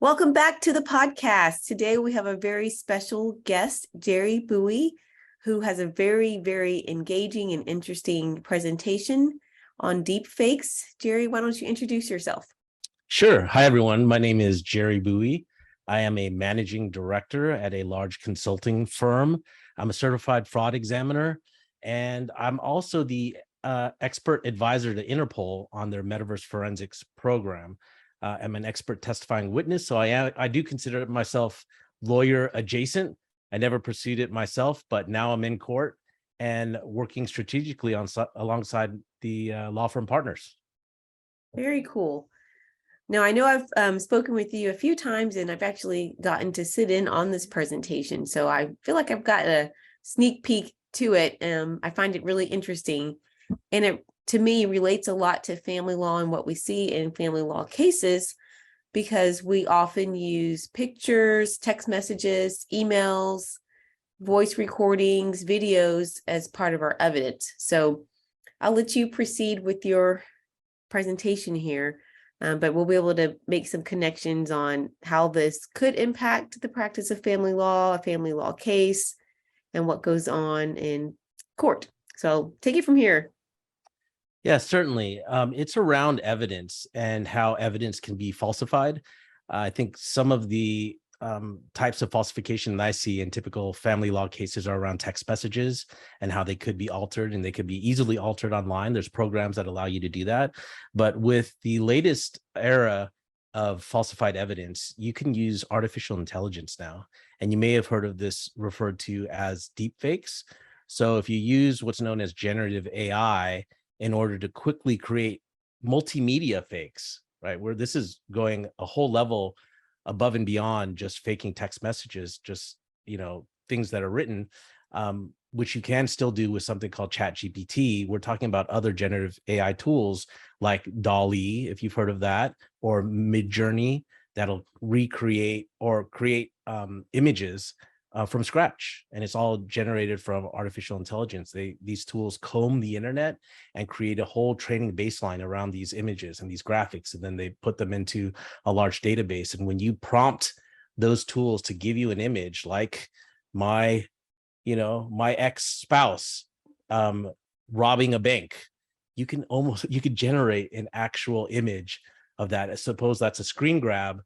Welcome back to the podcast. Today we have a very special guest, Jerry Bowie, who has a very, very engaging and interesting presentation on deep fakes. Jerry, why don't you introduce yourself? Sure. Hi, everyone. My name is Jerry Bowie. I am a managing director at a large consulting firm. I'm a certified fraud examiner, and I'm also the expert advisor to Interpol on their metaverse forensics program. I'm an expert testifying witness, so I do consider myself lawyer adjacent. I never pursued it myself, but now I'm in court and working strategically alongside the law firm partners. Very cool. Now, I know I've spoken with you a few times, and I've actually gotten to sit in on this presentation, so I feel like I've got a sneak peek to it. I find it really interesting, and it, to me, relates a lot to family law and what we see in family law cases, because we often use pictures, text messages, emails, voice recordings, videos as part of our evidence. So I'll let you proceed with your presentation here. But we'll be able to make some connections on how this could impact the practice of family law, a family law case, and what goes on in court. So take it from here. Yeah, certainly. It's around evidence and how evidence can be falsified. I think some of the types of falsification that I see in typical family law cases are around text messages and how they could be altered, and they could be easily altered online. There's programs that allow you to do that. But with the latest era of falsified evidence, you can use artificial intelligence now. And you may have heard of this referred to as deep fakes. So if you use what's known as generative AI in order to quickly create multimedia fakes, right, where this is going a whole level above and beyond just faking text messages, just, things that are written, which you can still do with something called ChatGPT. We're talking about other generative AI tools like DALL-E, if you've heard of that, or Midjourney, that'll recreate or create images from scratch, and it's all generated from artificial intelligence. These tools comb the internet and create a whole training baseline around these images and these graphics, and then they put them into a large database. And when you prompt those tools to give you an image like my ex-spouse robbing a bank, you could generate an actual image of that. I suppose that's a screen grab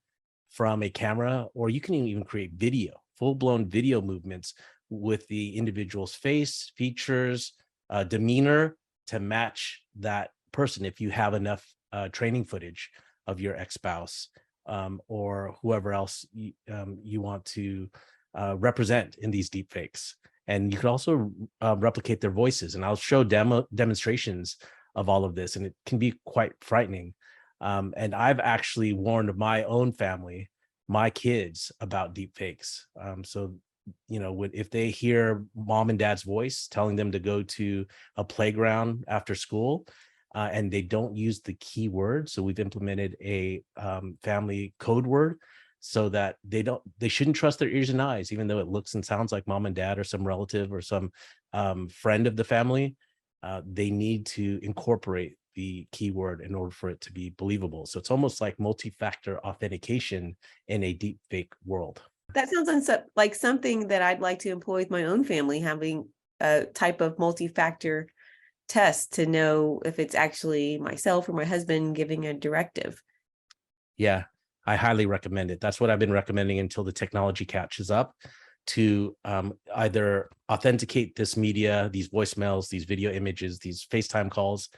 from a camera, or you can even create video, full-blown video movements with the individual's face, features, demeanor to match that person if you have enough training footage of your ex-spouse or whoever else you want to represent in these deep fakes. And you could also replicate their voices. And I'll show demonstrations of all of this, and it can be quite frightening. And I've actually warned my own family, my kids, about deep fakes. So, if they hear mom and dad's voice telling them to go to a playground after school, and they don't use the keyword, so we've implemented a family code word so that they shouldn't trust their ears and eyes, even though it looks and sounds like mom and dad or some relative or some friend of the family. They need to incorporate the keyword in order for it to be believable. So it's almost like multi-factor authentication in a deep fake world. That sounds like something that I'd like to employ with my own family, having a type of multi-factor test to know if it's actually myself or my husband giving a directive. Yeah, I highly recommend it. That's what I've been recommending until the technology catches up to either authenticate this media, these voicemails, these video images, these FaceTime calls,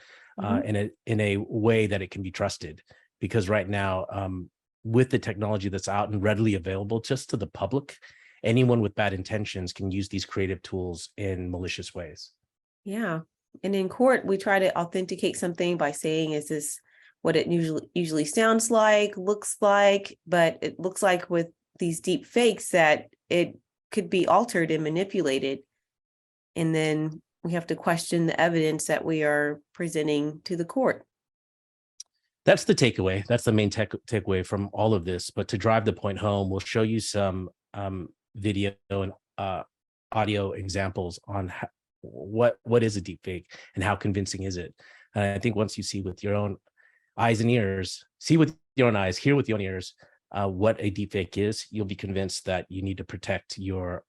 in a way that it can be trusted. Because right now, with the technology that's out and readily available just to the public, anyone with bad intentions can use these creative tools in malicious ways. Yeah. And in court, we try to authenticate something by saying, is this what it usually sounds like, looks like? But it looks like with these deep fakes that it could be altered and manipulated. And then we have to question the evidence that we are presenting to the court. That's the takeaway. That's the main takeaway from all of this. But to drive the point home, we'll show you some video and audio examples on what is a deep fake and how convincing is it. And I think once you see with your own eyes and ears, see with your own eyes, hear with your own ears what a deepfake is, you'll be convinced that you need to protect your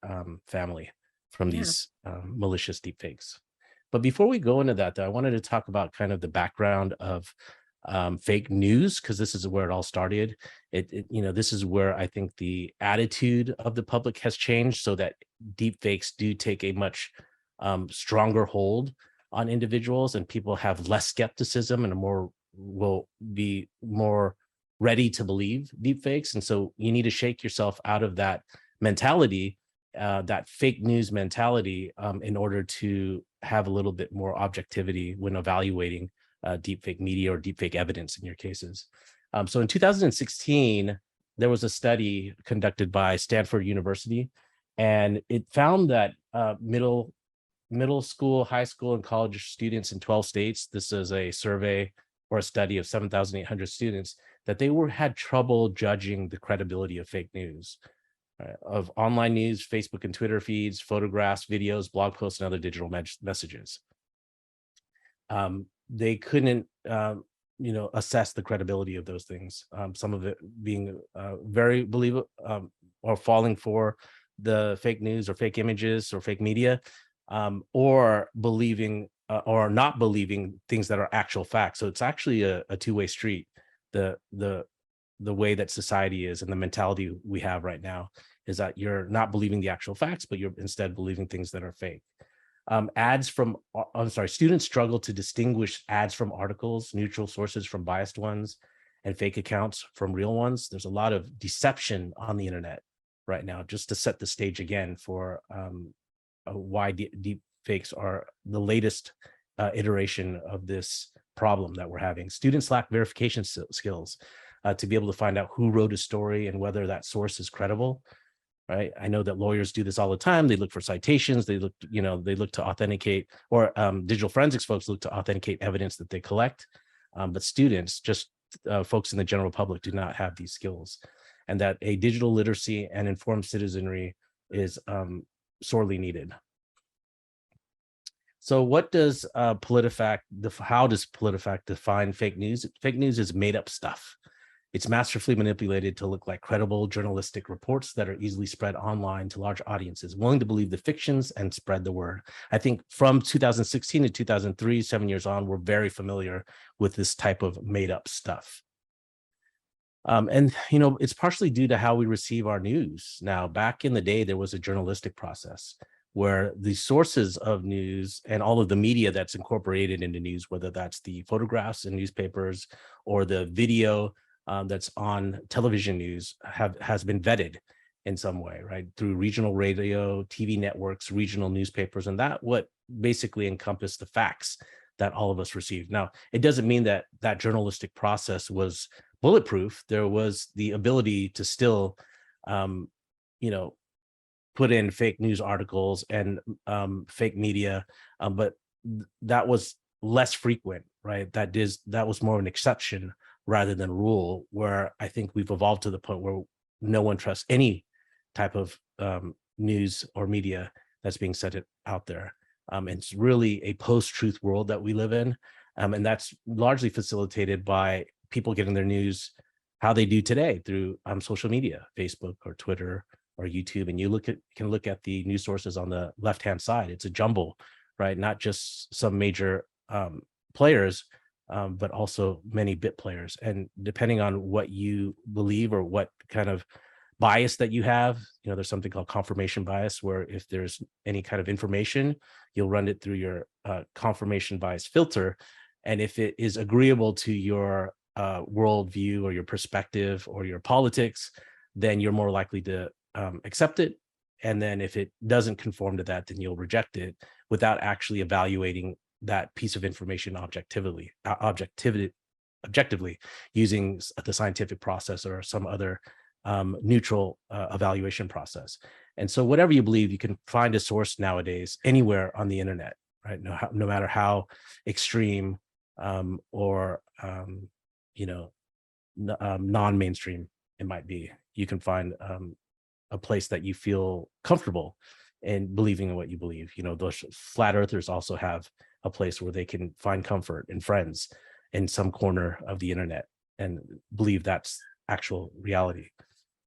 family from Yeah. these malicious deepfakes. But before we go into that, though, I wanted to talk about kind of the background of fake news, because this is where it all started. This is where I think the attitude of the public has changed, so that deepfakes do take a much stronger hold on individuals, and people have less skepticism and will be more ready to believe deepfakes. And so you need to shake yourself out of that mentality, that fake news mentality, in order to have a little bit more objectivity when evaluating deepfake media or deepfake evidence in your cases. So in 2016, there was a study conducted by Stanford University, and it found that middle school, high school, and college students in 12 states, this is a survey or a study of 7,800 students, that they had trouble judging the credibility of fake news, of online news, Facebook and Twitter feeds, photographs, videos, blog posts, and other digital messages. They couldn't, assess the credibility of those things. Some of it being very believable, or falling for the fake news or fake images or fake media, or believing or not believing things that are actual facts. So it's actually a two-way street. The way that society is and the mentality we have right now is that you're not believing the actual facts, but you're instead believing things that are fake. Students struggle to distinguish ads from articles, neutral sources from biased ones, and fake accounts from real ones. There's a lot of deception on the internet right now, just to set the stage again for why deep fakes are the latest iteration of this problem that we're having. Students lack verification skills to be able to find out who wrote a story and whether that source is credible. Right. I know that lawyers do this all the time. They look for citations. They look to authenticate, or digital forensics folks look to authenticate evidence that they collect. But students, just folks in the general public, do not have these skills, and that a digital literacy and informed citizenry is sorely needed. So what does PolitiFact, how does PolitiFact define fake news? Fake news is made up stuff. It's masterfully manipulated to look like credible journalistic reports that are easily spread online to large audiences, willing to believe the fictions and spread the word. I think from 2016 to 2003, 7 years on, we're very familiar with this type of made up stuff. And it's partially due to how we receive our news. Now, back in the day, there was a journalistic process where the sources of news and all of the media that's incorporated into news, whether that's the photographs in newspapers or the video that's on television news, has been vetted in some way, right? Through regional radio, TV networks, regional newspapers, and that what basically encompassed the facts that all of us received. Now, it doesn't mean that that journalistic process was bulletproof. There was the ability to still, put in fake news articles and fake media, but that was less frequent, right? That was more of an exception rather than rule, where I think we've evolved to the point where no one trusts any type of news or media that's being said out there. It's really a post-truth world that we live in, and that's largely facilitated by people getting their news how they do today through social media, Facebook or Twitter or YouTube. And you can look at the news sources on the left-hand side. It's a jumble, right? Not just some major players, but also many bit players. And depending on what you believe or what kind of bias that you have, there's something called confirmation bias, where if there's any kind of information, you'll run it through your confirmation bias filter. And if it is agreeable to your worldview or your perspective or your politics, then you're more likely to accept it. And then if it doesn't conform to that, then you'll reject it without actually evaluating that piece of information objectively using the scientific process or some other neutral evaluation process. And so whatever you believe, you can find a source nowadays anywhere on the internet, right? No matter how extreme or non-mainstream it might be, you can find a place that you feel comfortable in believing in what you believe. Those flat earthers also have a place where they can find comfort and friends in some corner of the internet and believe that's actual reality.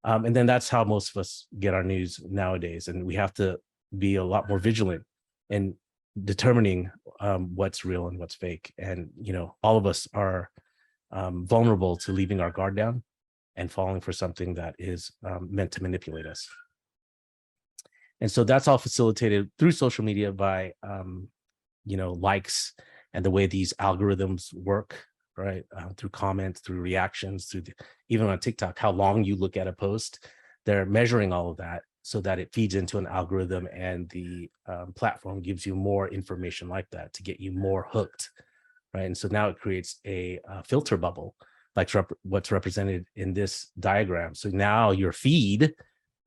And then that's how most of us get our news nowadays. And we have to be a lot more vigilant in determining what's real and what's fake. And, all of us are vulnerable to leaving our guard down and falling for something that is meant to manipulate us. And so that's all facilitated through social media by, likes and the way these algorithms work, right? Through comments, through reactions, even on TikTok, how long you look at a post, they're measuring all of that so that it feeds into an algorithm, and the platform gives you more information like that to get you more hooked, right? And so now it creates a filter bubble, like what's represented in this diagram. So now your feed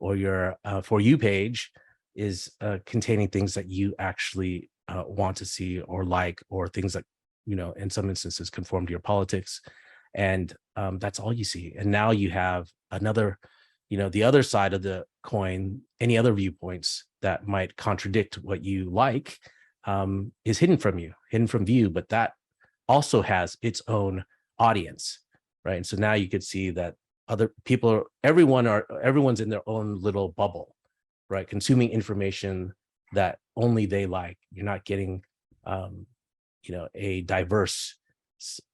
or your For You page is containing things that you actually want to see or like, or things that, in some instances conform to your politics. And that's all you see. And now you have another, the other side of the coin, any other viewpoints that might contradict what you like is hidden from view, but that also has its own audience, right? And so now you could see that other people, everyone's in their own little bubble, right? Consuming information that only they like. You're not getting, a diverse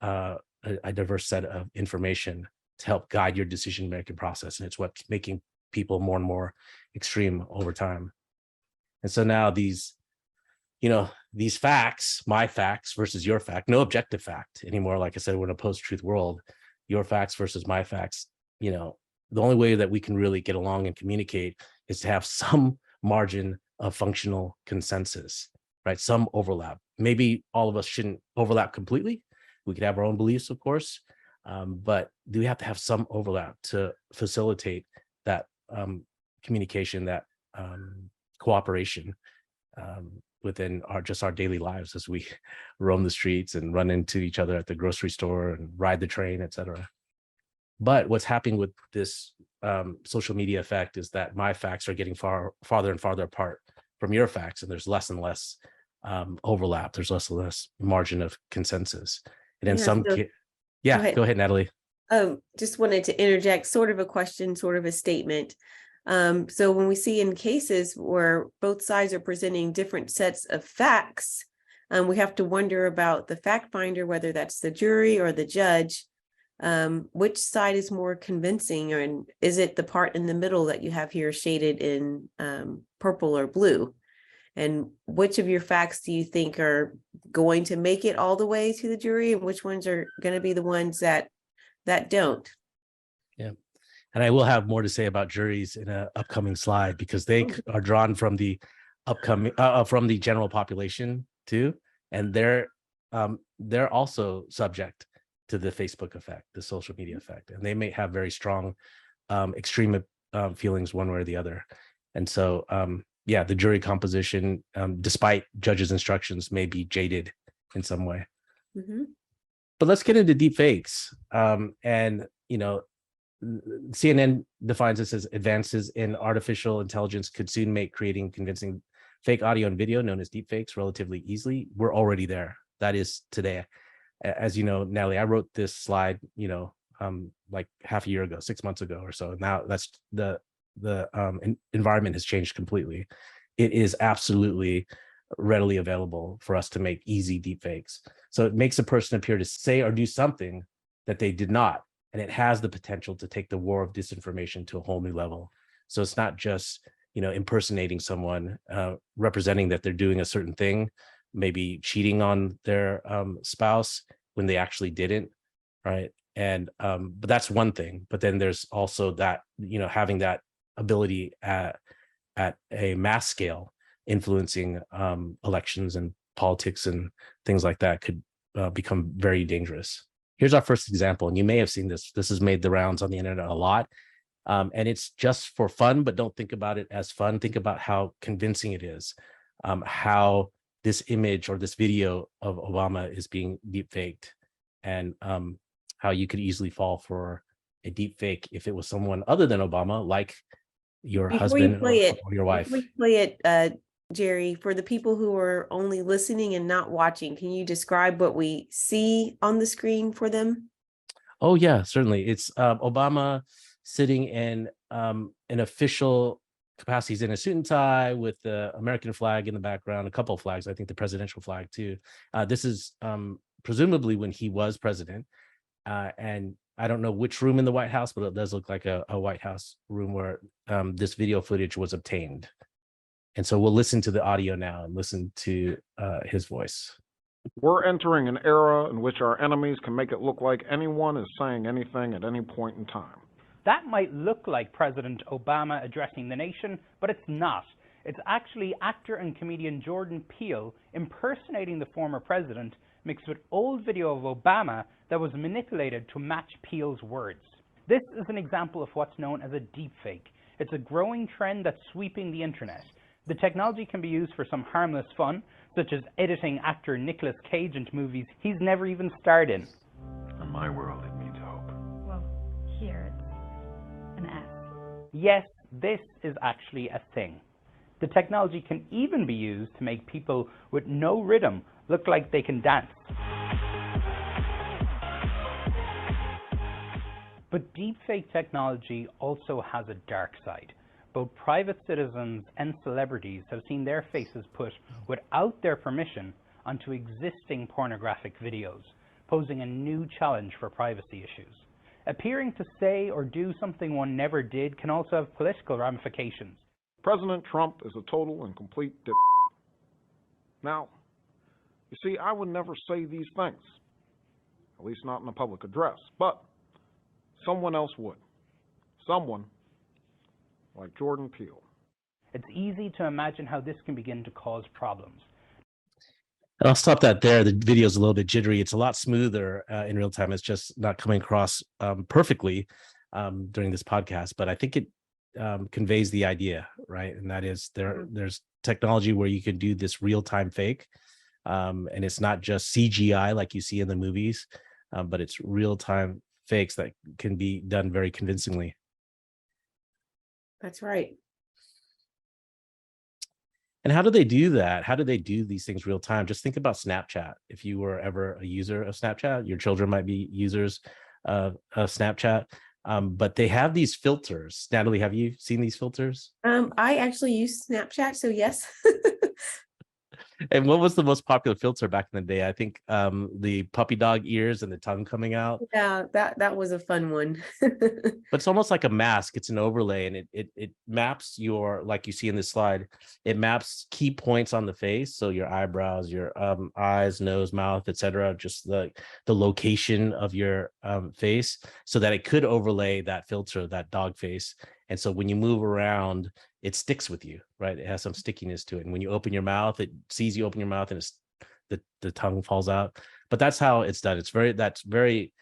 set of information to help guide your decision-making process. And it's what's making people more and more extreme over time. And so now these facts, my facts versus your fact, no objective fact anymore. Like I said, we're in a post-truth world. Your facts versus my facts, the only way that we can really get along and communicate is to have some margin of functional consensus, right? Some overlap. Maybe all of us shouldn't overlap completely. We could have our own beliefs, of course, but do we have to have some overlap to facilitate that communication, that cooperation within our daily lives as we roam the streets and run into each other at the grocery store and ride the train, et cetera. But what's happening with this social media effect is that my facts are getting farther and farther apart from your facts, and there's less and less overlap. There's less and less margin of consensus. And in some cases, go ahead, Natalie. Just wanted to interject sort of a question, sort of a statement. So when we see in cases where both sides are presenting different sets of facts, we have to wonder about the fact finder, whether that's the jury or the judge. Which side is more convincing, and is it the part in the middle that you have here shaded in purple or blue? And which of your facts do you think are going to make it all the way to the jury, and which ones are going to be the ones that don't? Yeah. And I will have more to say about juries in an upcoming slide, because they are drawn from the from the general population too, and they're also subject to the Facebook effect, the social media effect, and they may have very strong extreme feelings one way or the other. And so the jury composition, despite judges' instructions, may be jaded in some way. Mm-hmm. But let's get into deep fakes. And CNN defines this as advances in artificial intelligence could soon make creating convincing fake audio and video, known as deep fakes, relatively easily. We're already there. That is today. As you know, Natalie, I wrote this slide, like half a year ago, 6 months ago or so. Now that's the environment has changed completely. It is absolutely readily available for us to make easy deep fakes. So it makes a person appear to say or do something that they did not. And it has the potential to take the war of disinformation to a whole new level. So it's not just, impersonating someone, representing that they're doing a certain thing, maybe cheating on their spouse when they actually didn't, right? And but that's one thing. But then there's also that, having that ability at a mass scale, influencing elections and politics and things like that could become very dangerous. Here's our first example, and you may have seen this. This has made the rounds on the internet a lot. And it's just for fun, but don't think about it as fun. Think about how convincing it is, how this image or this video of Obama is being deep faked, and how you could easily fall for a deep fake if it was someone other than Obama, like your husband or your wife. Before you play it, Jerry, for the people who are only listening and not watching, can you describe what we see on the screen for them? Oh yeah, certainly. It's Obama sitting in an official capacity. He's in a suit and tie with the American flag in the background, a couple of flags, I think the presidential flag too. This is presumably when he was president. And I don't know which room in the White House, but it does look like a White House room where this video footage was obtained. And so we'll listen to the audio now and listen to his voice. We're entering an era in which our enemies can make it look like anyone is saying anything at any point in time. That might look like President Obama addressing the nation, but it's not. It's actually actor and comedian Jordan Peele impersonating the former president, mixed with old video of Obama that was manipulated to match Peele's words. This is an example of what's known as a deepfake. It's a growing trend that's sweeping the internet. The technology can be used for some harmless fun, such as editing actor Nicolas Cage into movies he's never even starred in. In my world, it means hope. Well, here it's an S. Yes, this is actually a thing. The technology can even be used to make people with no rhythm look like they can dance. But deepfake technology also has a dark side. Both private citizens and celebrities have seen their faces put without their permission onto existing pornographic videos, posing a new challenge for privacy issues. Appearing to say or do something one never did can also have political ramifications. President Trump is a total and complete dip. Now, you see, I would never say these things, at least not in a public address, but someone else would. Someone like Jordan Peele. It's easy to imagine how this can begin to cause problems. And I'll stop that there. The video is a little bit jittery. It's a lot smoother in real time. It's just not coming across perfectly during this podcast, but I think it conveys the idea, right? And that is there's technology where you can do this real-time fake, and it's not just CGI like you see in the movies, but it's real-time fakes that can be done very convincingly. That's right. And how do they do that? How do they do these things real time? Just think about Snapchat. If you were ever a user of Snapchat, your children might be users of Snapchat. But they have these filters. Natalie, have you seen these filters? I actually use Snapchat, so yes. And what was the most popular filter back in the day? I think the puppy dog ears and the tongue coming out. Yeah, that was a fun one. But it's almost like a mask. It's an overlay, and it maps your, like you see in this slide, it maps key points on the face. So your eyebrows, your eyes, nose, mouth, etc. Just the location of your face, so that it could overlay that filter, that dog face. And so when you move around, it sticks with you, right? It has some stickiness to it. And when you open your mouth, it sees you open your mouth, and it's the tongue falls out. But that's how it's done. That's very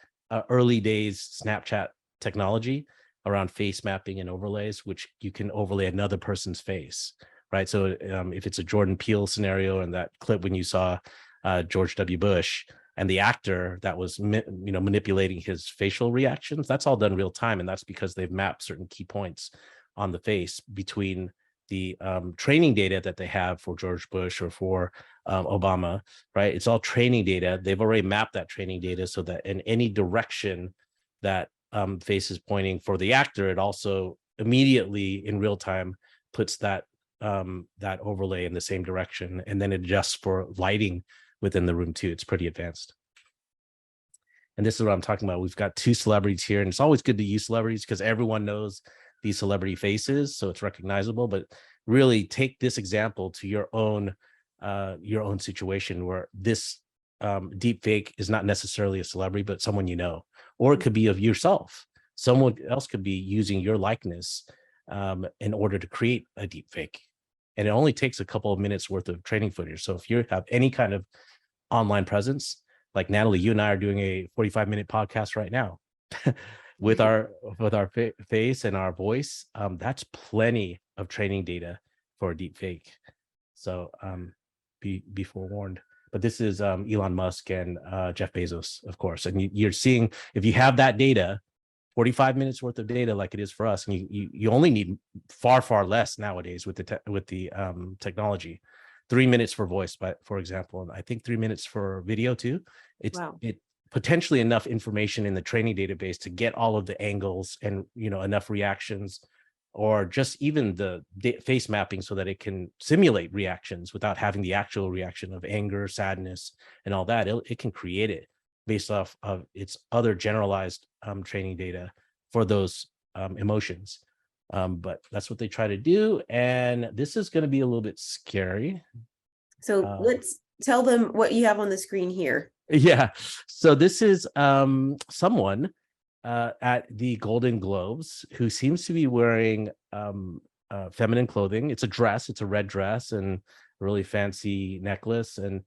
early days Snapchat technology around face mapping and overlays, which you can overlay another person's face, right? So if it's a Jordan Peele scenario, and that clip when you saw George W. Bush and the actor that was manipulating his facial reactions, that's all done real time, and that's because they've mapped certain key points on the face between the training data that they have for George Bush or for Obama, right? It's all training data. They've already mapped that training data so that in any direction that face is pointing for the actor, it also immediately in real time puts that that overlay in the same direction, and then adjusts for lighting within the room too. It's pretty advanced. And this is what I'm talking about. We've got two celebrities here, and it's always good to use celebrities because everyone knows these celebrity faces, so it's recognizable. But really take this example to your own situation where this deep fake is not necessarily a celebrity, but someone you know, or it could be of yourself. Someone else could be using your likeness in order to create a deep fake. And it only takes a couple of minutes worth of training footage. So if you have any kind of online presence, like Natalie, you and I are doing a 45-minute podcast right now with our face and our voice, that's plenty of training data for a deep fake. So be forewarned. But this is Elon Musk and Jeff Bezos, of course. And you're seeing, if you have that data, 45 minutes worth of data like it is for us, and you only need far less nowadays with the technology. 3 minutes for voice, for example, and I think 3 minutes for video too. It's Wow. potentially enough information in the training database to get all of the angles and, enough reactions, or just even the face mapping so that it can simulate reactions without having the actual reaction of anger, sadness, and all that. It can create it based off of its other generalized training data for those emotions. But that's what they try to do. And this is going to be a little bit scary. So let's tell them what you have on the screen here. Yeah. So this is someone at the Golden Globes who seems to be wearing feminine clothing. It's a dress. It's a red dress and a really fancy necklace, and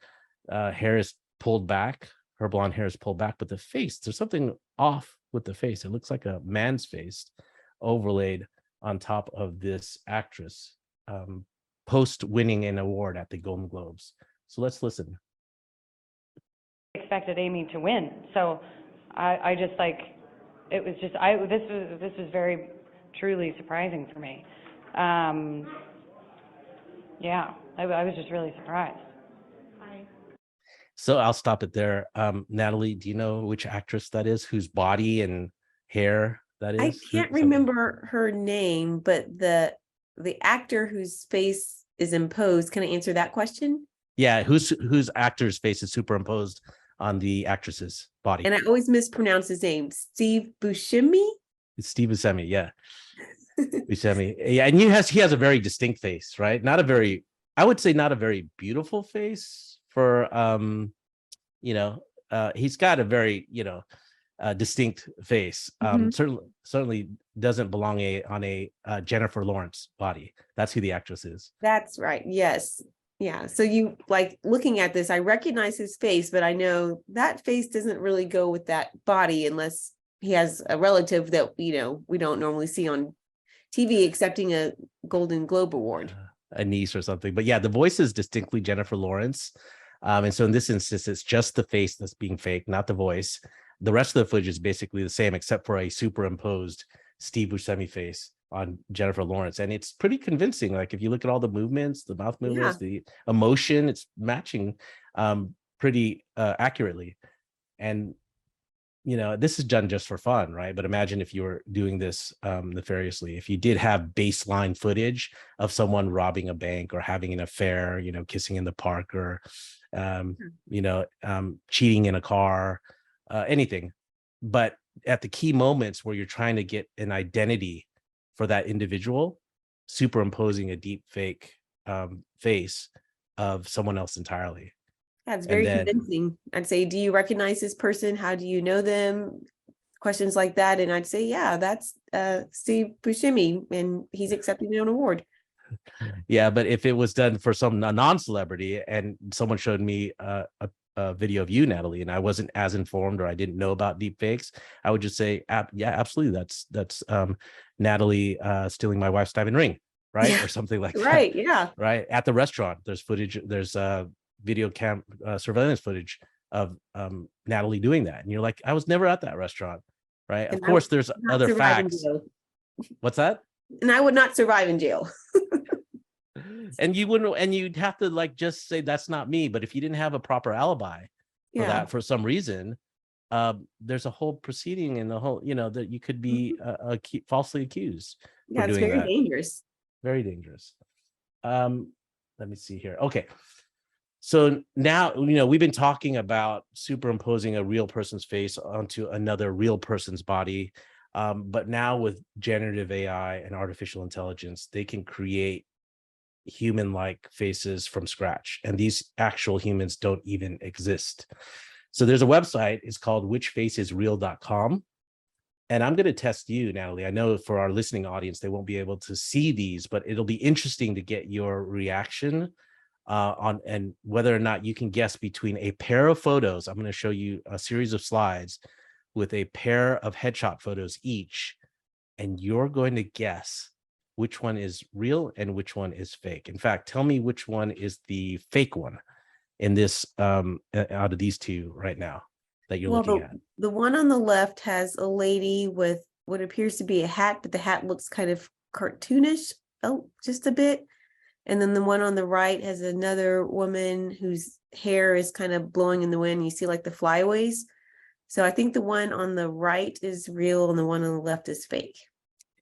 hair is pulled back. Her blonde hair is pulled back, but the face, there's something off with the face. It looks like a man's face overlaid on top of this actress post winning an award at the Golden Globes. So let's listen. Expected Amy to win, so I just like, it was just, this was very truly surprising for me. Yeah, I was just really surprised. So I'll stop it there. Natalie, do you know which actress that is, whose body and hair that is? I can't remember her name, but the actor whose face is imposed, can I answer that question? Yeah, whose actor's face is superimposed on the actress's body. And I always mispronounce his name. Steve Buscemi? It's Steve Buscemi, yeah. Buscemi. Yeah, and he has a very distinct face, right? I would say not a very beautiful face for he's got a very, distinct face. Certainly doesn't belong on a Jennifer Lawrence body. That's who the actress is. That's right. Yes. Yeah. So you, like, looking at this, I recognize his face, but I know that face doesn't really go with that body unless he has a relative that, we don't normally see on TV accepting a Golden Globe award. A niece or something. But yeah, the voice is distinctly Jennifer Lawrence. And so in this instance, it's just the face that's being faked, not the voice. The rest of the footage is basically the same, except for a superimposed Steve Buscemi face on Jennifer Lawrence. And it's pretty convincing. Like, if you look at all the movements, the mouth movements, the emotion, it's matching pretty accurately. And, this is done just for fun, right? But imagine if you were doing this nefariously. If you did have baseline footage of someone robbing a bank or having an affair, kissing in the park, or, cheating in a car, anything. But at the key moments where you're trying to get an identity for that individual, superimposing a deep fake face of someone else entirely. That's very convincing. I'd say, do you recognize this person? How do you know them? Questions like that. And I'd say, yeah, that's Steve Buscemi, and he's accepting an award. Yeah, but if it was done for a non-celebrity and someone showed me a video of you, Natalie, and I wasn't as informed, or I didn't know about deep fakes, I would just say, yeah, absolutely, that's Natalie stealing my wife's diamond ring, right? Yeah. Or something like that. Right, yeah. Right. At the restaurant, there's footage, there's video cam surveillance footage of Natalie doing that. And you're like, I was never at that restaurant, right? Of course, there's other facts. What's that? And I would not survive in jail. And you wouldn't, and you'd have to like just say that's not me. But if you didn't have a proper alibi for that for some reason, there's a whole proceeding and the whole, that you could be falsely accused. Yeah, it's very dangerous. Very dangerous. Let me see here. Okay. So now, we've been talking about superimposing a real person's face onto another real person's body. But now with generative AI and artificial intelligence, they can create human-like faces from scratch. And these actual humans don't even exist. So there's a website, it's called whichfaceisreal.com. And I'm going to test you, Natalie. I know for our listening audience, they won't be able to see these, but it'll be interesting to get your reaction on and whether or not you can guess between a pair of photos. I'm going to show you a series of slides with a pair of headshot photos each, and you're going to guess which one is real and which one is fake. In fact, tell me which one is the fake one in this out of these two right now that you're looking at. The one on the left has a lady with what appears to be a hat, but the hat looks kind of cartoonish, just a bit. And then the one on the right has another woman whose hair is kind of blowing in the wind. You see like the flyaways. So I think the one on the right is real and the one on the left is fake.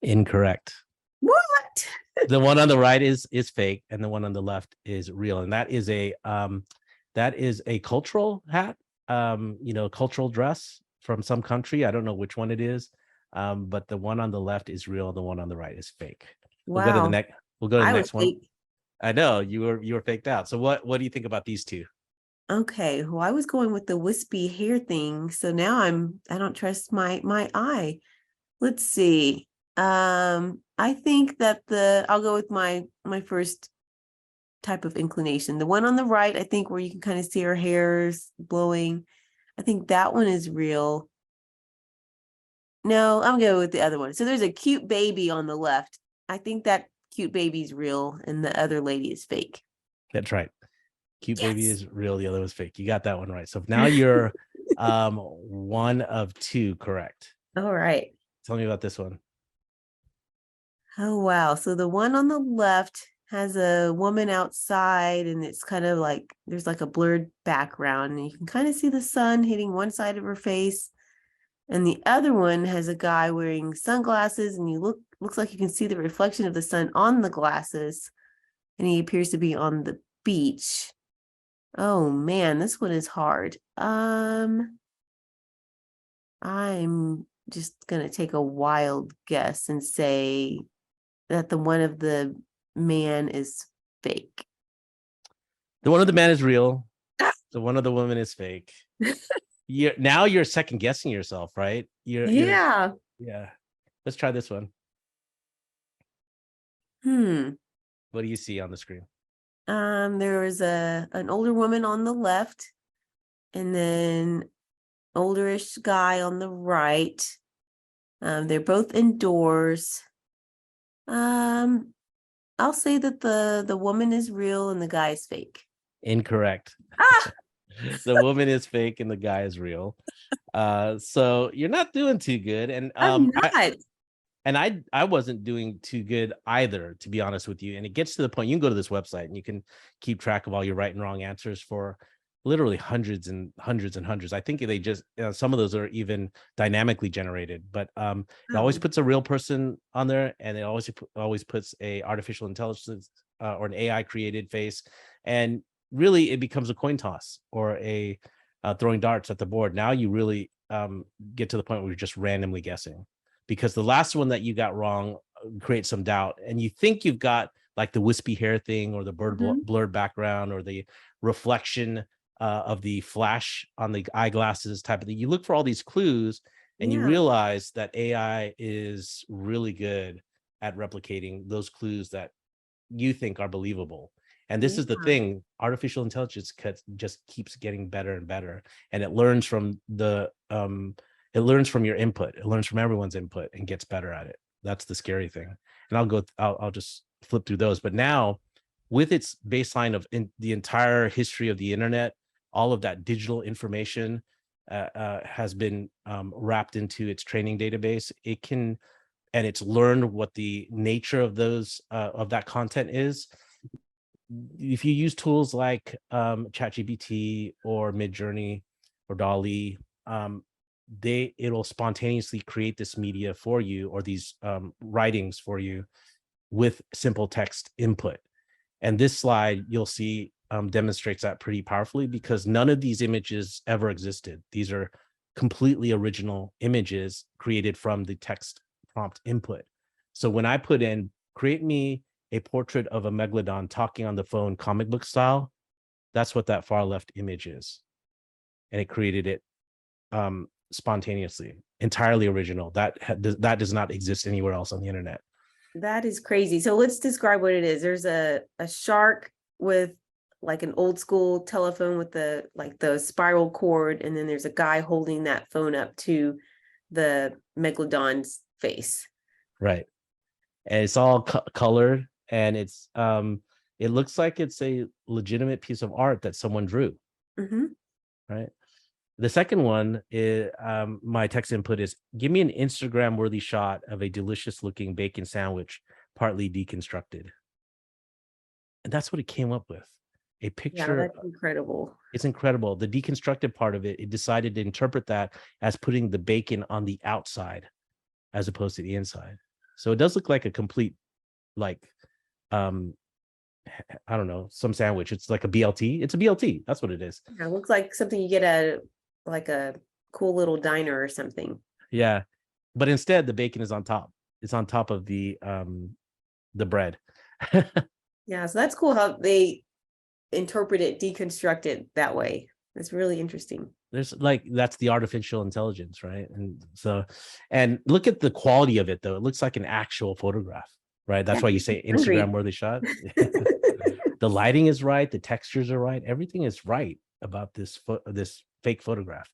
Incorrect. What? The one on the right is fake, and the one on the left is real. And that is a cultural hat, cultural dress from some country. I don't know which one it is. But the one on the left is real, the one on the right is fake. We'll go to the Wow. next. We'll go to the I was next one. fake. I know you were faked out. So what do you think about these two? Okay, well, I was going with the wispy hair thing, so now I don't trust my eye. Let's see. I think that I'll go with my first type of inclination. The one on the right, I think, where you can kind of see her hairs blowing. I think that one is real. No, I'm going with the other one. So there's a cute baby on the left. I think that cute baby's real and the other lady is fake. That's right. Cute baby Yes. is real, the other was fake. You got that one right. So now you're one of two correct. All right. Tell me about this one. Oh, wow. So the one on the left has a woman outside and it's kind of like there's like a blurred background and you can kind of see the sun hitting one side of her face. And the other one has a guy wearing sunglasses and looks like you can see the reflection of the sun on the glasses. And he appears to be on the beach. Oh man, this one is hard. I'm just gonna take a wild guess and say that the one of the man is fake. The one of the man is real. The one of the woman is fake. You're second guessing yourself, right? Yeah. Yeah. Let's try this one. What do you see on the screen? There was an older woman on the left, and then olderish guy on the right. They're both indoors. I'll say that the woman is real and the guy is fake. Incorrect. Ah! The woman is fake and the guy is real. So you're not doing too good. And I'm not. I wasn't doing too good either, to be honest with you. And it gets to the point you can go to this website and you can keep track of all your right and wrong answers for literally hundreds and hundreds and hundreds. I think they just some of those are even dynamically generated, but it always puts a real person on there, and it always puts a artificial intelligence or an AI created face, and really it becomes a coin toss or a throwing darts at the board. Now you really get to the point where you're just randomly guessing, because the last one that you got wrong creates some doubt, and you think you've got like the wispy hair thing or the blurred background or the reflection of the flash on the eyeglasses type of thing. You look for all these clues and you realize that AI is really good at replicating those clues that you think are believable. And this is the thing, artificial intelligence just keeps getting better and better. And it learns from it learns from your input. It learns from everyone's input and gets better at it. That's the scary thing. And I'll just flip through those. But now with its baseline of the entire history of the internet, all of that digital information has been wrapped into its training database. And it's learned what the nature of that content is. If you use tools like ChatGPT or Midjourney or DALL-E, it'll spontaneously create this media for you, or these writings for you with simple text input. And this slide you'll see demonstrates that pretty powerfully, because none of these images ever existed. These are completely original images created from the text prompt input. So when I put in, create me a portrait of a megalodon talking on the phone comic book style, that's what that far left image is. And it created it spontaneously, entirely original. That does not exist anywhere else on the internet. That is crazy. So let's describe what it is. There's a shark with like an old school telephone with the spiral cord, and then there's a guy holding that phone up to the megalodon's face. Right. And it's all colored, and it's it looks like it's a legitimate piece of art that someone drew. Right. The second one is my text input is, give me an Instagram worthy shot of a delicious looking bacon sandwich, partly deconstructed. And that's what it came up with. A Yeah, picture, that's incredible. it's incredible. The deconstructed part of it, it decided to interpret that as putting the bacon on the outside as opposed to the inside. So it does look like a complete, like, um, I don't know, some sandwich. It's like a BLT. It's a BLT. That's what it is. Yeah, it looks like something you get at like a cool little diner or something. Yeah. But instead the bacon is on top. It's on top of the bread. Yeah, so that's cool how they interpret it, deconstruct it that way. That's really interesting. There's like, that's the artificial intelligence, right? And so, and look at the quality of it though. It looks like an actual photograph, right? That's Yeah, why you say hungry. Instagram worthy shot. The lighting is right, the textures are right, everything is right about this fake photograph.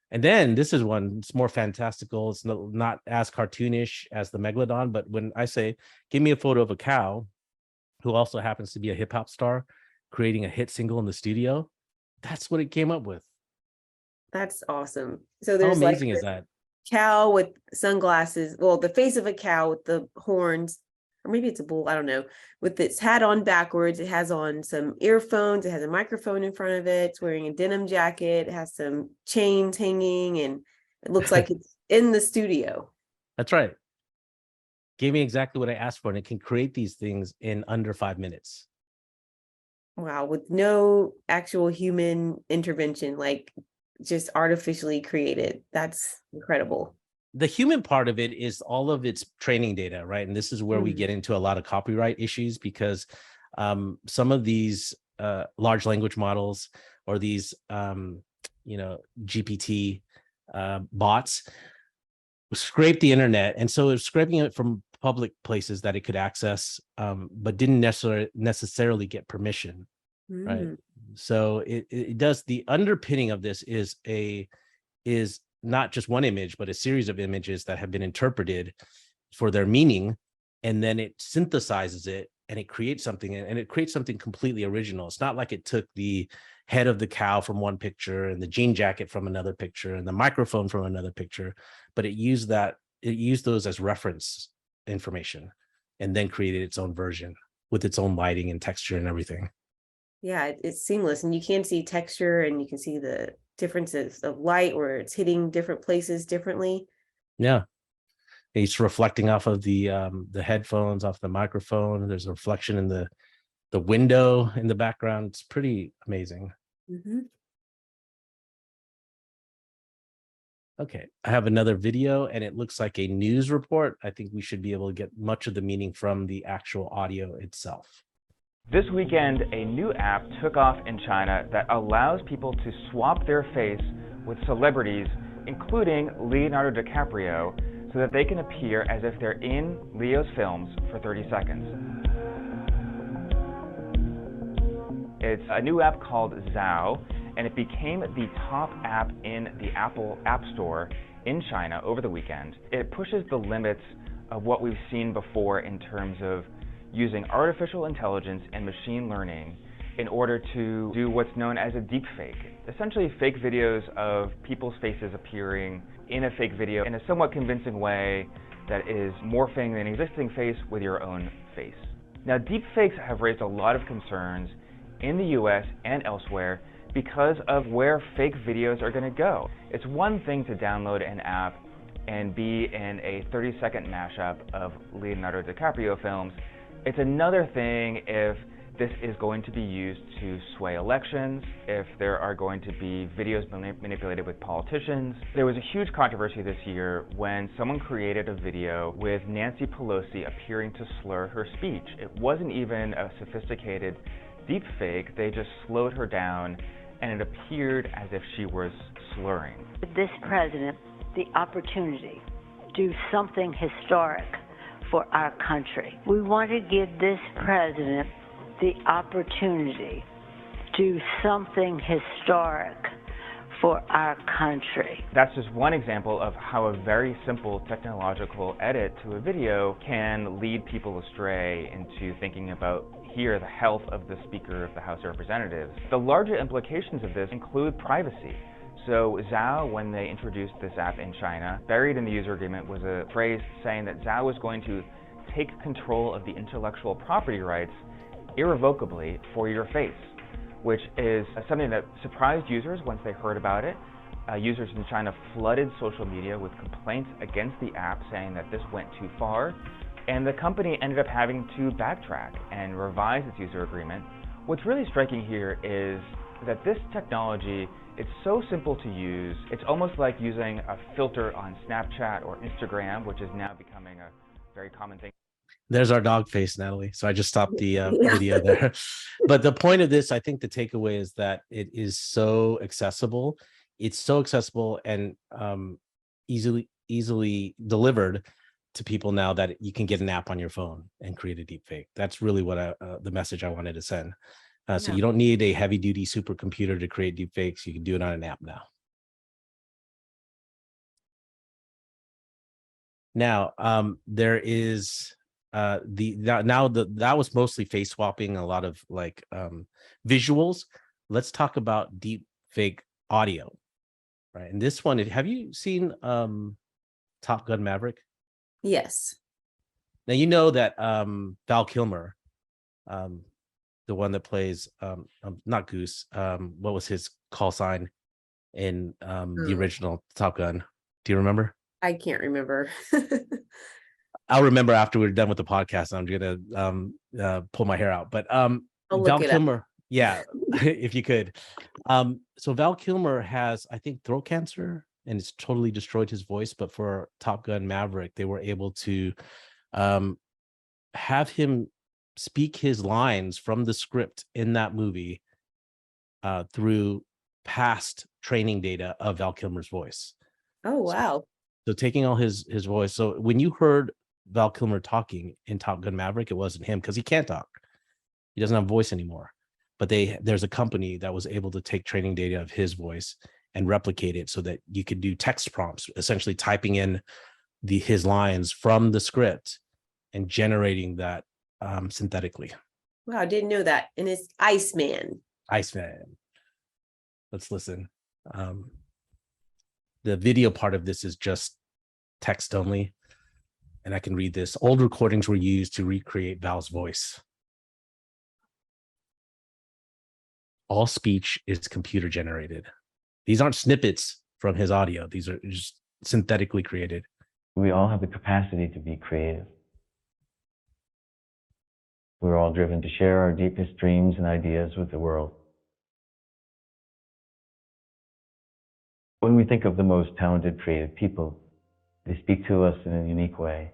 And then this is one, it's more fantastical. It's not as cartoonish as the Megalodon, but when I say, give me a photo of a cow who also happens to be a hip hop star creating a hit single in the studio, that's what it came up with. That's awesome. So How there's like amazing is that? cow with sunglasses, well, the face of a cow with the horns, or maybe it's a bull, I don't know, with its hat on backwards. It has on some earphones, it has a microphone in front of it, it's wearing a denim jacket, it has some chains hanging, and it looks like it's in the studio. That's right. Gave me exactly what I asked for, and it can create these things in under 5 minutes. Wow, with no actual human intervention, like just artificially created. That's incredible. The human part of it is all of its training data, right? And this is where we Mm. get into a lot of copyright issues, because some of these large language models or these GPT bots scrape the internet, and so it's scraping it from public places that it could access, but didn't necessarily get permission, right? Mm. So it does, the underpinning of this is not just one image, but a series of images that have been interpreted for their meaning, and then it synthesizes it and it creates something, and it creates something completely original. It's not like it took the head of the cow from one picture and the jean jacket from another picture and the microphone from another picture, but it used those as reference information and then created its own version with its own lighting and texture and everything. Yeah, it's seamless, and you can see texture, and you can see the differences of light where it's hitting different places differently. Yeah. It's reflecting off of the headphones, off the microphone. There's a reflection in the window in the background. It's pretty amazing. Mm-hmm. Okay, I have another video, and it looks like a news report. I think we should be able to get much of the meaning from the actual audio itself. This weekend, a new app took off in China that allows people to swap their face with celebrities, including Leonardo DiCaprio, so that they can appear as if they're in Leo's films for 30 seconds. It's a new app called Zao, and it became the top app in the Apple App Store in China over the weekend. It pushes the limits of what we've seen before in terms of using artificial intelligence and machine learning in order to do what's known as a deep fake. Essentially fake videos of people's faces appearing in a fake video in a somewhat convincing way that is morphing an existing face with your own face. Now, deep fakes have raised a lot of concerns in the US and elsewhere because of where fake videos are going to go. It's one thing to download an app and be in a 30-second mashup of Leonardo DiCaprio films. It's another thing if this is going to be used to sway elections, if there are going to be videos manipulated with politicians. There was a huge controversy this year when someone created a video with Nancy Pelosi appearing to slur her speech. It wasn't even a sophisticated deep fake, they just slowed her down and it appeared as if she was slurring. This president, the opportunity to do something historic for our country. We want to give this president the opportunity to do something historic for our country. That's just one example of how a very simple technological edit to a video can lead people astray into thinking about here the health of the Speaker of the House of Representatives. The larger implications of this include privacy. So Zao, when they introduced this app in China, buried in the user agreement was a phrase saying that Zao was going to take control of the intellectual property rights irrevocably for your face. which is something that surprised users once they heard about it. Users in China flooded social media with complaints against the app, saying that this went too far, and the company ended up having to backtrack and revise its user agreement. What's really striking here is that this technology, it's so simple to use. It's almost like using a filter on Snapchat or Instagram, which is now becoming a very common thing. There's our dog face, Natalie. So I just stopped the video there. But the point of this, I think the takeaway is that it is so accessible. It's so accessible and easily delivered to people now that you can get an app on your phone and create a deep fake. That's really what the message I wanted to send. So you don't need a heavy duty supercomputer to create deep fakes. You can do it on an app now. Now, there is that was mostly face swapping, a lot of like visuals. Let's talk about deep fake audio, right? And this one, have you seen Top Gun Maverick? Yes. Now you know that Val Kilmer, the one that plays not Goose, what was his call sign in the original Top Gun? Do you remember? I can't remember. I'll remember after we're done with the podcast. I'm gonna pull my hair out. But Val Kilmer, yeah, if you could. So Val Kilmer has, I think, throat cancer, and it's totally destroyed his voice. But for Top Gun Maverick, they were able to have him speak his lines from the script in that movie through past training data of Val Kilmer's voice. Oh, wow. So taking all his voice. So when you heard Val Kilmer talking in Top Gun Maverick, it wasn't him because he can't talk. He doesn't have a voice anymore. But there's a company that was able to take training data of his voice and replicate it so that you could do text prompts, essentially typing in his lines from the script and generating that synthetically. Wow, I didn't know that. And it's Iceman. Iceman. Let's listen. The video part of this is just text only, and I can read this. Old recordings were used to recreate Val's voice. All speech is computer generated. These aren't snippets from his audio. These are just synthetically created. We all have the capacity to be creative. We're all driven to share our deepest dreams and ideas with the world. When we think of the most talented, creative people, they speak to us in a unique way.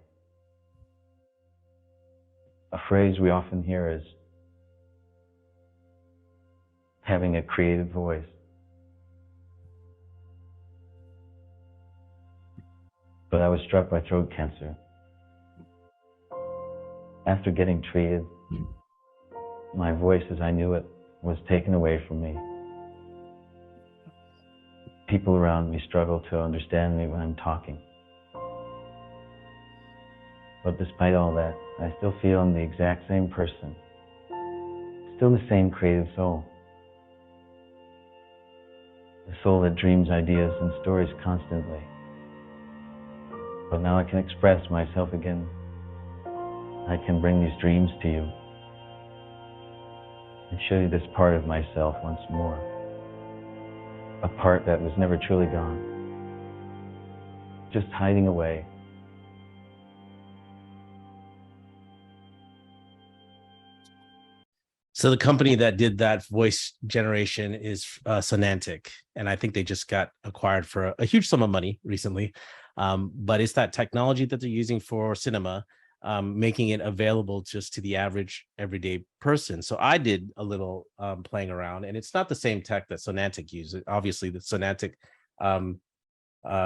A phrase we often hear is having a creative voice. But I was struck by throat cancer. After getting treated, my voice as I knew it was taken away from me. People around me struggle to understand me when I'm talking. But despite all that, I still feel I'm the exact same person. Still the same creative soul. The soul that dreams ideas and stories constantly. But now I can express myself again. I can bring these dreams to you and show you this part of myself once more. A part that was never truly gone, just hiding away. So the company that did that voice generation is Sonantic, and I think they just got acquired for a huge sum of money recently. But it's that technology that they're using for cinema, making it available just to the average everyday person. So I did a little playing around, and it's not the same tech that Sonantic uses. Obviously, the Sonantic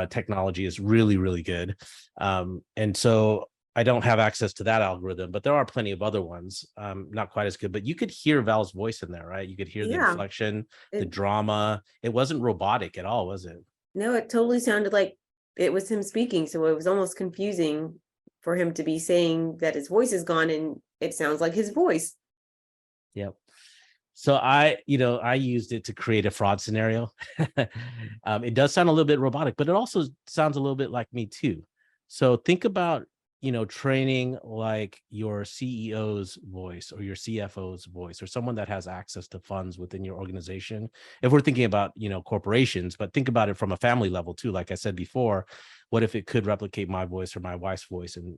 technology is really, really good. And so I don't have access to that algorithm, but there are plenty of other ones, not quite as good. But you could hear Val's voice in there, right? You could hear the inflection, the drama. It wasn't robotic at all, was it? No, it totally sounded like it was him speaking. So it was almost confusing for him to be saying that his voice is gone and it sounds like his voice. Yep. So I used it to create a fraud scenario. It does sound a little bit robotic, but it also sounds a little bit like me too. So think about training like your CEO's voice or your CFO's voice or someone that has access to funds within your organization. If we're thinking about, corporations, but think about it from a family level too. Like I said before, what if it could replicate my voice or my wife's voice, and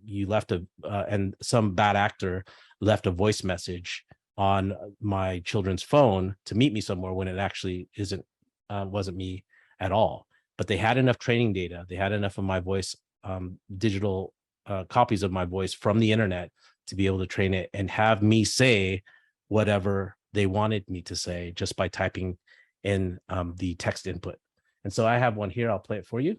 you left and some bad actor left a voice message on my children's phone to meet me somewhere when it actually wasn't me at all. But they had enough training data. They had enough of my voice, digital copies of my voice from the internet to be able to train it and have me say whatever they wanted me to say just by typing in the text input. And so I have one here. I'll play it for you.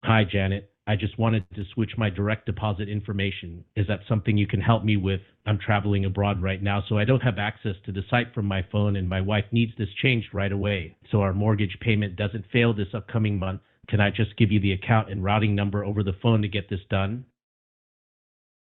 Hi, Janet. I just wanted to switch my direct deposit information. Is that something you can help me with? I'm traveling abroad right now, so I don't have access to the site from my phone, and my wife needs this changed right away. So our mortgage payment doesn't fail this upcoming month. Can I just give you the account and routing number over the phone to get this done?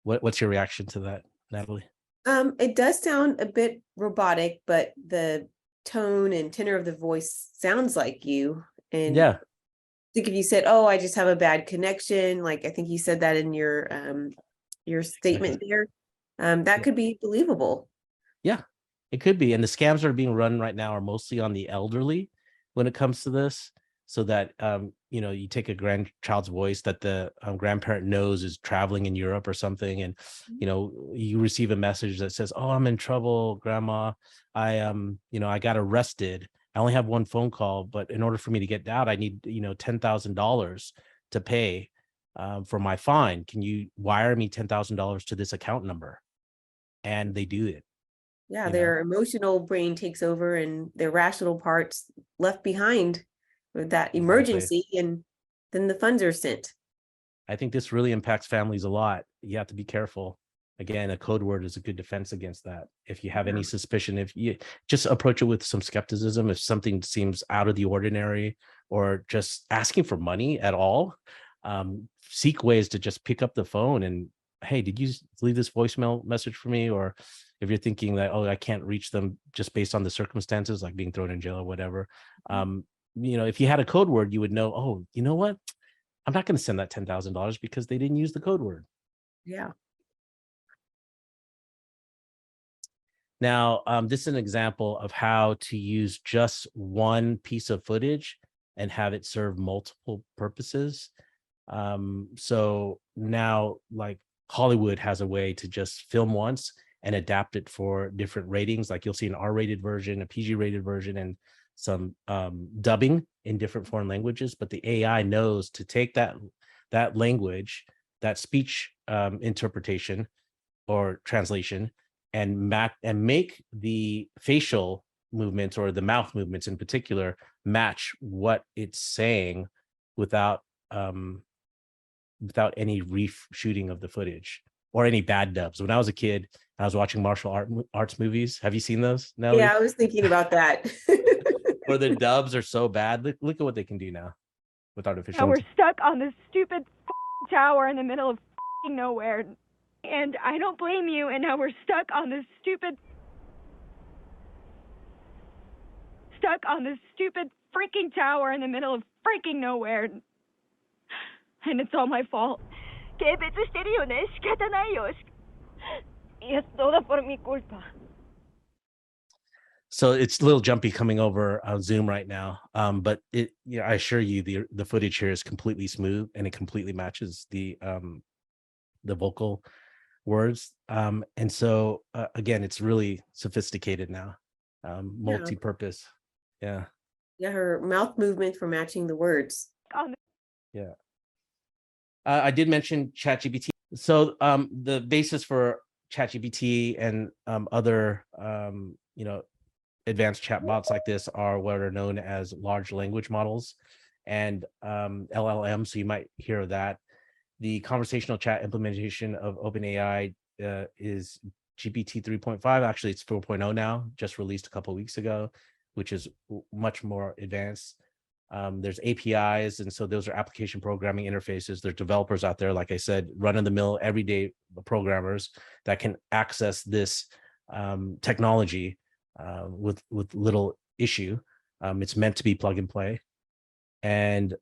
What's your reaction to that, Natalie? It does sound a bit robotic, but the tone and tenor of the voice sounds like you. And yeah. I think if you said, "Oh, I just have a bad connection," like I think you said that in your statement there, that could be believable. Yeah, it could be. And the scams that are being run right now are mostly on the elderly when it comes to this. So that you take a grandchild's voice that the grandparent knows is traveling in Europe or something, and you receive a message that says, "Oh, I'm in trouble, Grandma. I got arrested. I only have one phone call, but in order for me to get out, I need $10,000 to pay for my fine. Can you wire me $10,000 to this account number?" And they do it. Yeah, their emotional brain takes over, and their rational parts left behind with that emergency, and then the funds are sent. I think this really impacts families a lot. You have to be careful. Again, a code word is a good defense against that. If you have any suspicion, if you just approach it with some skepticism, if something seems out of the ordinary or just asking for money at all, seek ways to just pick up the phone and, "Hey, did you leave this voicemail message for me?" Or if you're thinking that, "Oh, I can't reach them," just based on the circumstances, like being thrown in jail or whatever, if you had a code word, you would know, "Oh, you know what? I'm not going to send that $10,000 because they didn't use the code word." Yeah. Now, this is an example of how to use just one piece of footage and have it serve multiple purposes. So now, like, Hollywood has a way to just film once and adapt it for different ratings. Like you'll see an R-rated version, a PG-rated version, and some dubbing in different foreign languages. But the AI knows to take that language, that speech interpretation or translation, and make the facial movements or the mouth movements in particular match what it's saying without any reshooting of the footage or any bad dubs. When I was a kid, I was watching martial arts movies. Have you seen those, Nelly? Yeah, I was thinking about that. Where the dubs are so bad. Look at what they can do now with artificial. Now we're stuck on this stupid tower in the middle of nowhere. And I don't blame you, and now we're stuck on this stupid freaking tower in the middle of freaking nowhere. And it's all my fault. So it's a little jumpy coming over on Zoom right now. But I assure you the footage here is completely smooth and it completely matches the vocal words. And so again, it's really sophisticated now, multi-purpose. Yeah, her mouth movements were matching the words. Yeah. I did mention ChatGPT. So the basis for ChatGPT and other advanced chatbots like this are what are known as large language models and LLM. So you might hear of that. The conversational chat implementation of OpenAI is GPT 3.5. Actually, it's 4.0 now, just released a couple of weeks ago, which is much more advanced. There's APIs, and so those are application programming interfaces. There's developers out there, like I said, run-of-the-mill, everyday programmers that can access this technology with little issue. It's meant to be plug and play. And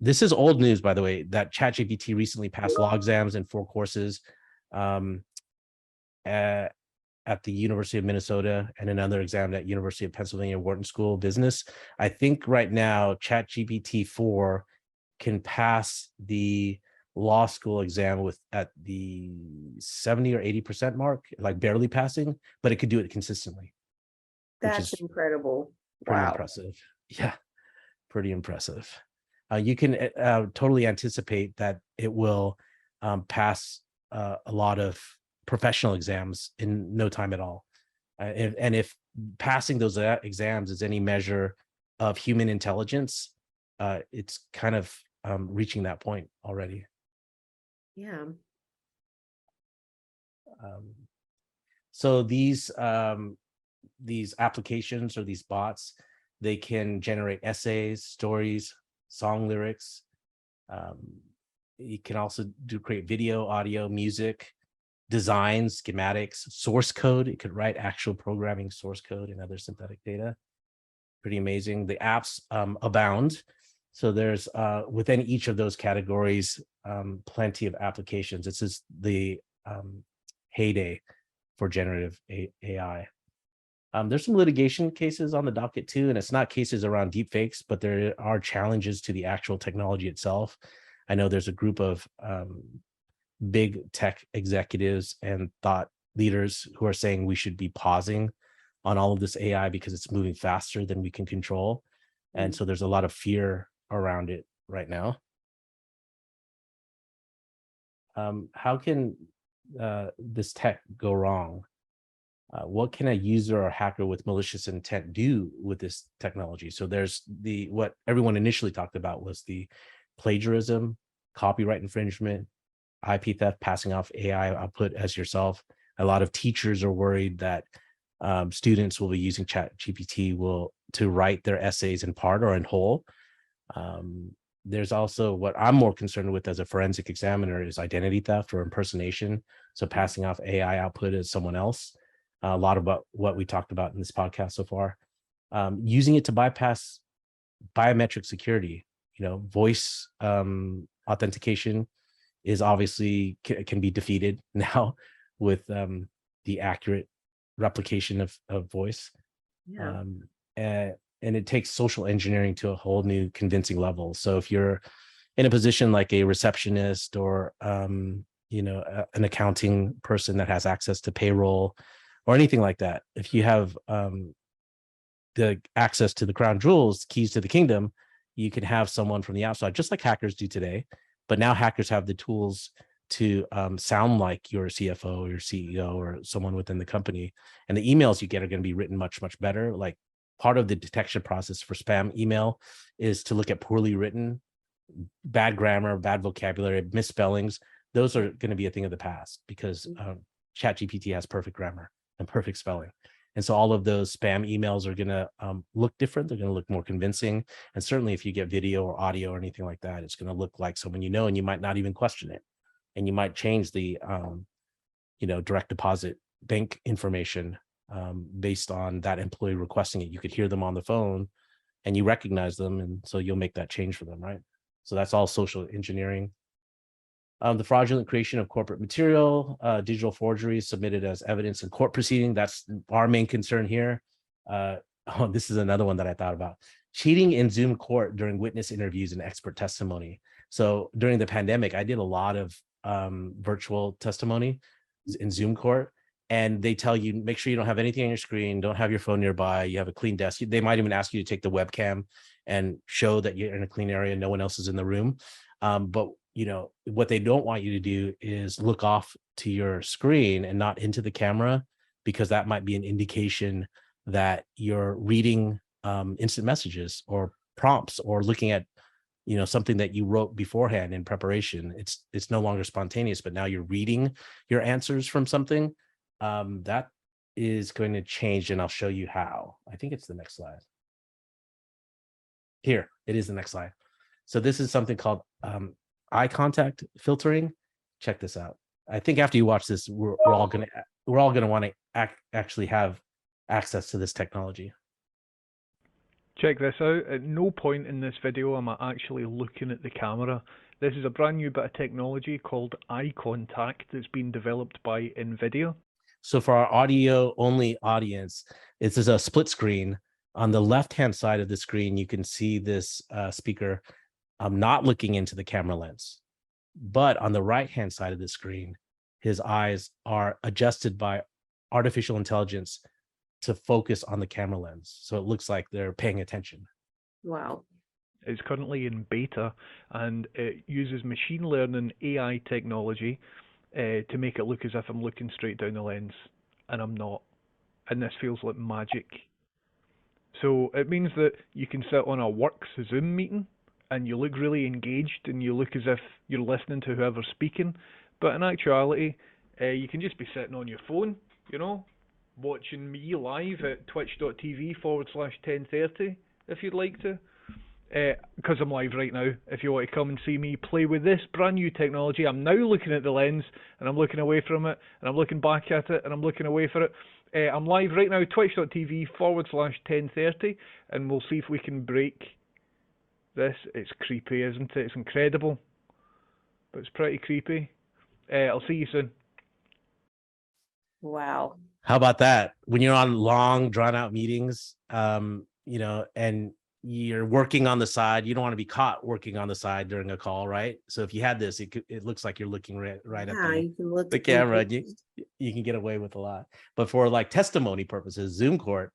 this is old news, by the way, that ChatGPT recently passed law exams in 4 courses um, at the University of Minnesota and another exam at University of Pennsylvania Wharton School of Business. I think right now ChatGPT 4 can pass the law school exam with at the 70 or 80% mark, like barely passing, but it could do it consistently. That's incredible. Pretty Wow. impressive. Yeah, pretty impressive. You can totally anticipate that it will pass a lot of professional exams in no time at all. And if passing those exams is any measure of human intelligence, it's kind of reaching that point already. Yeah. So these applications or these bots, they can generate essays, stories, song lyrics. You can also create video, audio, music, designs, schematics, source code. It could write actual programming source code and other synthetic data. Pretty amazing. The apps abound. So there's within each of those categories, plenty of applications. This is the heyday for generative AI. There's some litigation cases on the docket too, and it's not cases around deepfakes, but there are challenges to the actual technology itself. I know there's a group of big tech executives and thought leaders who are saying we should be pausing on all of this AI because it's moving faster than we can control. And so there's a lot of fear around it right now. How can this tech go wrong? What can a user or hacker with malicious intent do with this technology? So there's what everyone initially talked about was the plagiarism, copyright infringement, IP theft, passing off AI output as yourself. A lot of teachers are worried that students will be using ChatGPT to write their essays in part or in whole. There's also what I'm more concerned with as a forensic examiner is identity theft or impersonation. So passing off AI output as someone else. A lot about what we talked about in this podcast so far. Using it to bypass biometric security, voice authentication is obviously can be defeated now with the accurate replication of voice. Yeah. And it takes social engineering to a whole new convincing level. So if you're in a position like a receptionist or an accounting person that has access to payroll or anything like that, if you have the access to the crown jewels, keys to the kingdom, you can have someone from the outside, just like hackers do today. But now hackers have the tools to sound like your CFO or your CEO or someone within the company. And the emails you get are going to be written much, much better. Like part of the detection process for spam email is to look at poorly written, bad grammar, bad vocabulary, misspellings. Those are going to be a thing of the past because ChatGPT has perfect grammar and perfect spelling. And so all of those spam emails are going to look different. They're going to look more convincing. And certainly if you get video or audio or anything like that, it's going to look like someone you know, and you might not even question it. And you might change the, direct deposit bank information based on that employee requesting it. You could hear them on the phone and you recognize them. And so you'll make that change for them, right? So that's all social engineering. The fraudulent creation of corporate material, digital forgeries submitted as evidence in court proceeding. That's our main concern here. This is another one that I thought about. Cheating in Zoom court during witness interviews and expert testimony. So during the pandemic, I did a lot of virtual testimony in Zoom court. And they tell you, make sure you don't have anything on your screen, don't have your phone nearby, you have a clean desk. They might even ask you to take the webcam and show that you're in a clean area, no one else is in the room. But what they don't want you to do is look off to your screen and not into the camera, because that might be an indication that you're reading instant messages or prompts or looking at something that you wrote beforehand in preparation. It's no longer spontaneous, but now you're reading your answers from something. That is going to change, and I'll show you how. I think it's the next slide. Here, it is the next slide. So this is something called eye contact filtering. Check this out. I think after you watch this, we're all gonna want to actually have access to this technology. Check this out. At no point in this video am I actually looking at the camera. This is a brand new bit of technology called eye contact that's been developed by NVIDIA. So for our audio only audience, this is a split screen. On the left-hand side of the screen, you can see this speaker not looking into the camera lens. But on the right-hand side of the screen, his eyes are adjusted by artificial intelligence to focus on the camera lens. So it looks like they're paying attention. Wow. It's currently in beta, and it uses machine learning AI technology to make it look as if I'm looking straight down the lens, and I'm not. And this feels like magic. So it means that you can sit on a work Zoom meeting and you look really engaged and you look as if you're listening to whoever's speaking, but in actuality, you can just be sitting on your phone, you know, watching me live at twitch.tv/1030 if you'd like to. Because I'm live right now, if you want to come and see me play with this brand new technology. I'm now looking at the lens and I'm looking away from it and I'm looking back at it and I'm looking away for it. I'm live right now, twitch.tv/1030, and we'll see if we can break this. It's creepy, isn't it? It's incredible, but it's pretty creepy. I'll see you soon. Wow. How about that? When you're on long, drawn-out meetings, and you're working on the side, you don't want to be caught working on the side during a call, right? So if you had this, it looks like you're looking right at You can look the camera. And you can get away with a lot. But for like testimony purposes, Zoom court,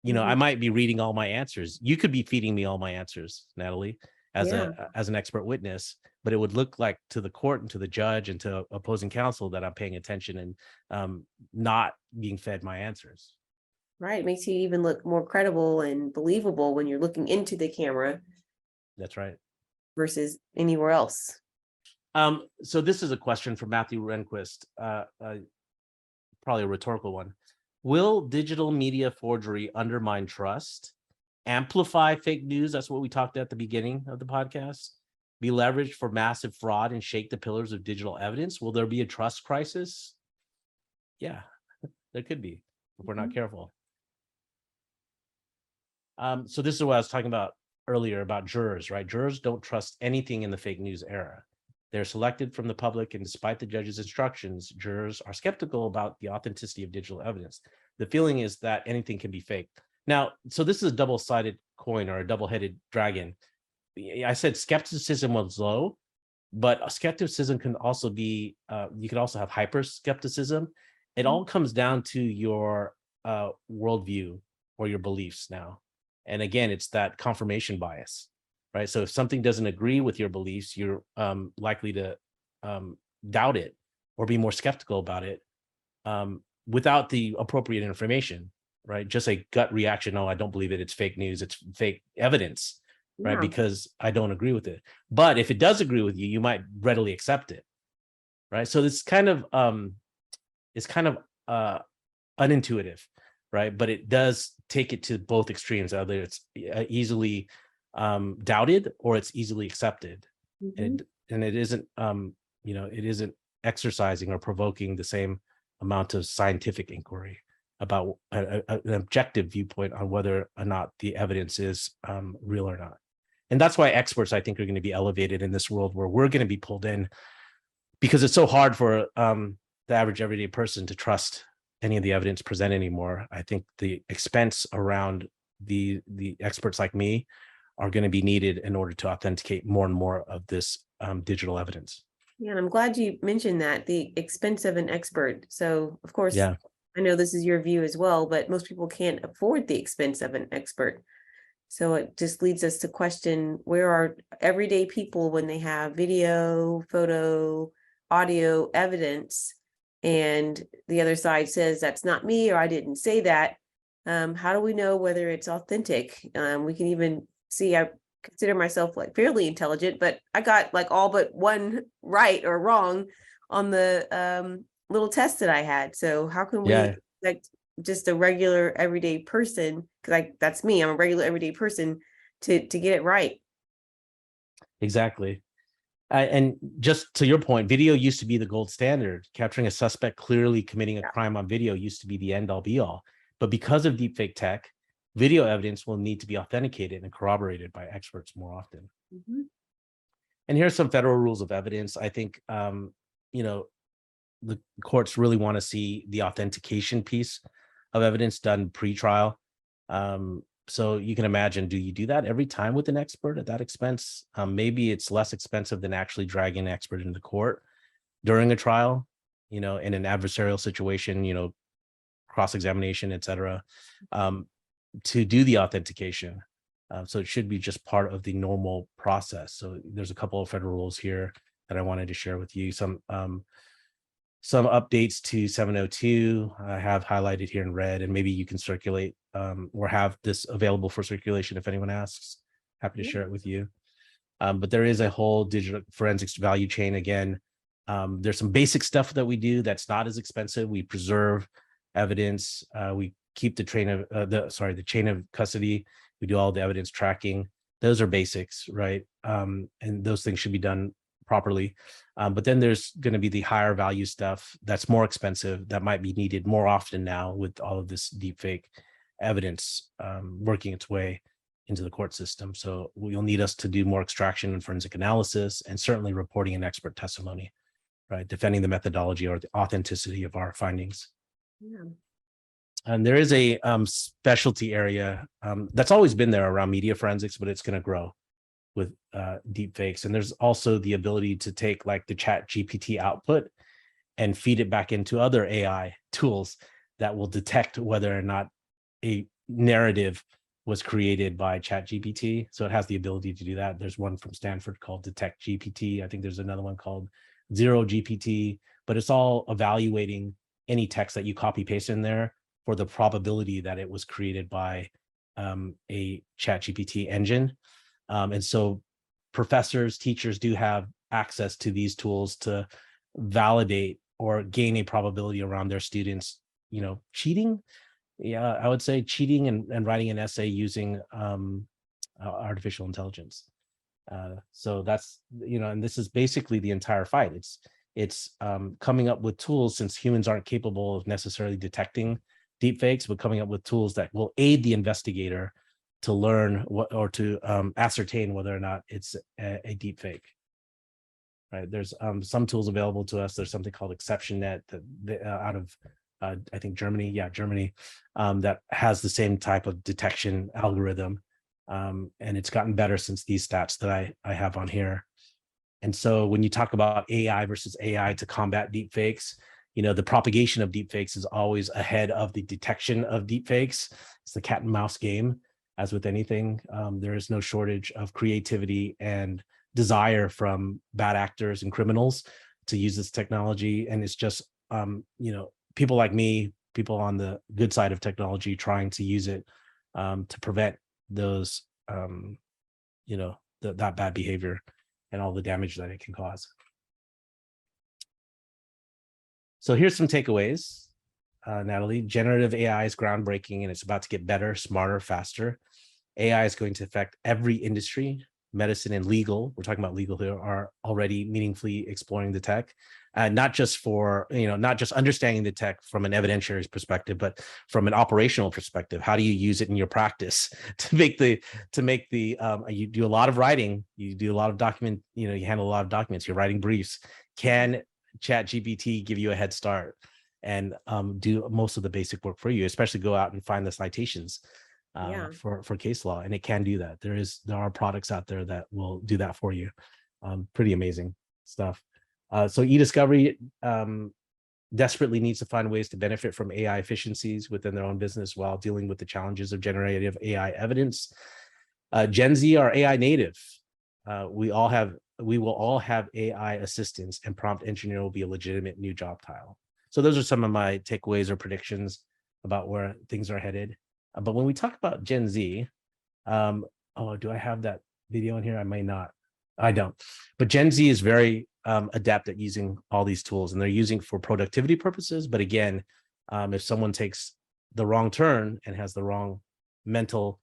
I might be reading all my answers. You could be feeding me all my answers, Natalie, as an expert witness, but it would look like to the court and to the judge and to opposing counsel that I'm paying attention and not being fed my answers. Right. It makes you even look more credible and believable when you're looking into the camera. That's right. Versus anywhere else. So this is a question from Matthew Rehnquist, probably a rhetorical one. Will digital media forgery undermine trust, amplify fake news? That's what we talked at the beginning of the podcast. Be leveraged for massive fraud and shake the pillars of digital evidence? Will there be a trust crisis? Yeah, there could be if we're not careful. So this is what I was talking about earlier about jurors, right? Jurors don't trust anything in the fake news era. They're selected from the public, and despite the judge's instructions, jurors are skeptical about the authenticity of digital evidence. The feeling is that anything can be faked. Now, so this is a double-sided coin or a double-headed dragon. I said skepticism was low, but skepticism can also be, you could also have hyper-skepticism. It all comes down to your worldview or your beliefs now. And again, it's that confirmation bias, right? So if something doesn't agree with your beliefs, you're likely to doubt it or be more skeptical about it without the appropriate information, right? Just a gut reaction, no, I don't believe it, it's fake news, it's fake evidence, right? Because I don't agree with it. But if it does agree with you, you might readily accept it, right? So it's kind of unintuitive, right? But it does take it to both extremes, either it's easily doubted or it's easily accepted. And it isn't it isn't exercising or provoking the same amount of scientific inquiry about an objective viewpoint on whether or not the evidence is real or not. And that's why experts, I think, are going to be elevated in this world where we're going to be pulled in, because it's so hard for the average everyday person to trust any of the evidence presented anymore. I think the expense around the experts like me are going to be needed in order to authenticate more and more of this digital evidence. Yeah, and I'm glad you mentioned that, the expense of an expert. So, of course, I know this is your view as well, but most people can't afford the expense of an expert. So it just leads us to question, where are everyday people when they have video, photo, audio evidence, and the other side says that's not me, or I didn't say that? How do we know whether it's authentic? We can even see, I consider myself like fairly intelligent, but I got like all but one right or wrong on the little test that I had. So how can we expect just a regular everyday person, because that's me, I'm a regular everyday person, to get it right? Exactly. And just to your point, video used to be the gold standard. Capturing a suspect clearly committing a crime on video used to be the end all be all. But because of deepfake tech Video evidence will need to be authenticated and corroborated by experts more often. Mhm. And here's some federal rules of evidence. I think, you know, the courts really want to see the authentication piece of evidence done pre-trial. So you can imagine, do you do that every time with an expert at that expense? Maybe it's less expensive than actually dragging an expert into court during a trial, in an adversarial situation, cross-examination, et cetera, to do the authentication. So it should be just part of the normal process. So there's a couple of federal rules here that I wanted to share with you. Some updates to 702 I have highlighted here in red, and maybe you can circulate or have this available for circulation if anyone asks. Happy to share it with you. But there is a whole digital forensics value chain. Again, there's some basic stuff that we do that's not as expensive. We preserve evidence. We keep the the chain of custody. We do all the evidence tracking. Those are basics, right? And those things should be done properly. But then there's going to be the higher value stuff that's more expensive, that might be needed more often now with all of this deepfake evidence working its way into the court system. So you'll need us to do more extraction and forensic analysis, and certainly reporting and expert testimony, right? Defending the methodology or the authenticity of our findings. Yeah. And there is a specialty area that's always been there around media forensics, but it's going to grow with deep fakes. And there's also the ability to take like the Chat GPT output and feed it back into other AI tools that will detect whether or not a narrative was created by Chat GPT. So it has the ability to do that. There's one from Stanford called Detect GPT. I think there's another one called Zero GPT, but it's all evaluating any text that you copy paste in there for the probability that it was created by a Chat GPT engine. And so professors, teachers do have access to these tools to validate or gain a probability around their students, cheating. Yeah, I would say cheating and writing an essay using artificial intelligence. So that's, and this is basically the entire fight. It's coming up with tools, since humans aren't capable of necessarily detecting deepfakes, but coming up with tools that will aid the investigator to learn what, or to ascertain whether or not it's a deep fake. Right? There's some tools available to us. There's something called ExceptionNet that out of I think Germany. Yeah, Germany, that has the same type of detection algorithm, and it's gotten better since these stats that I have on here. And so when you talk about AI versus AI to combat deepfakes, the propagation of deepfakes is always ahead of the detection of deepfakes. It's the cat and mouse game. As with anything, there is no shortage of creativity and desire from bad actors and criminals to use this technology. And it's just, people like me, people on the good side of technology, trying to use it to prevent those, that bad behavior and all the damage that it can cause. So here's some takeaways. Natalie, generative AI is groundbreaking, and it's about to get better, smarter, faster. AI is going to affect every industry. Medicine and legal, we're talking about legal here, are already meaningfully exploring the tech, not just for, not just understanding the tech from an evidentiary perspective, but from an operational perspective. How do you use it in your practice to make the, you do a lot of writing, you do a lot of you handle a lot of documents, you're writing briefs. Can Chat GPT give you a head start and do most of the basic work for you, especially go out and find the citations for case law? And it can do that. There are products out there that will do that for you. Pretty amazing stuff. So e-discovery desperately needs to find ways to benefit from AI efficiencies within their own business while dealing with the challenges of generative AI evidence. Gen Z are AI native. We will all have AI assistants, and prompt engineer will be a legitimate new job title. So those are some of my takeaways or predictions about where things are headed. But when we talk about Gen Z, do I have that video in here? I may not. I don't. But Gen Z is very adept at using all these tools, and they're using for productivity purposes. But again, if someone takes the wrong turn and has the wrong mental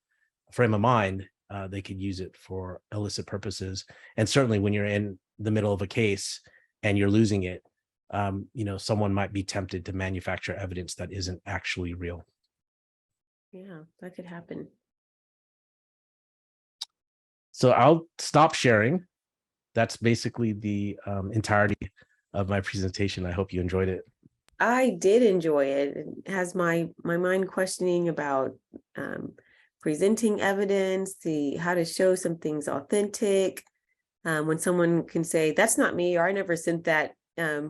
frame of mind, they could use it for illicit purposes. And certainly when you're in the middle of a case and you're losing it, someone might be tempted to manufacture evidence that isn't actually real. Yeah, that could happen. So I'll stop sharing. That's basically the entirety of my presentation. I hope you enjoyed it. I did enjoy it. It has my mind questioning about presenting evidence, how to show some things authentic. When someone can say, that's not me, or I never sent that,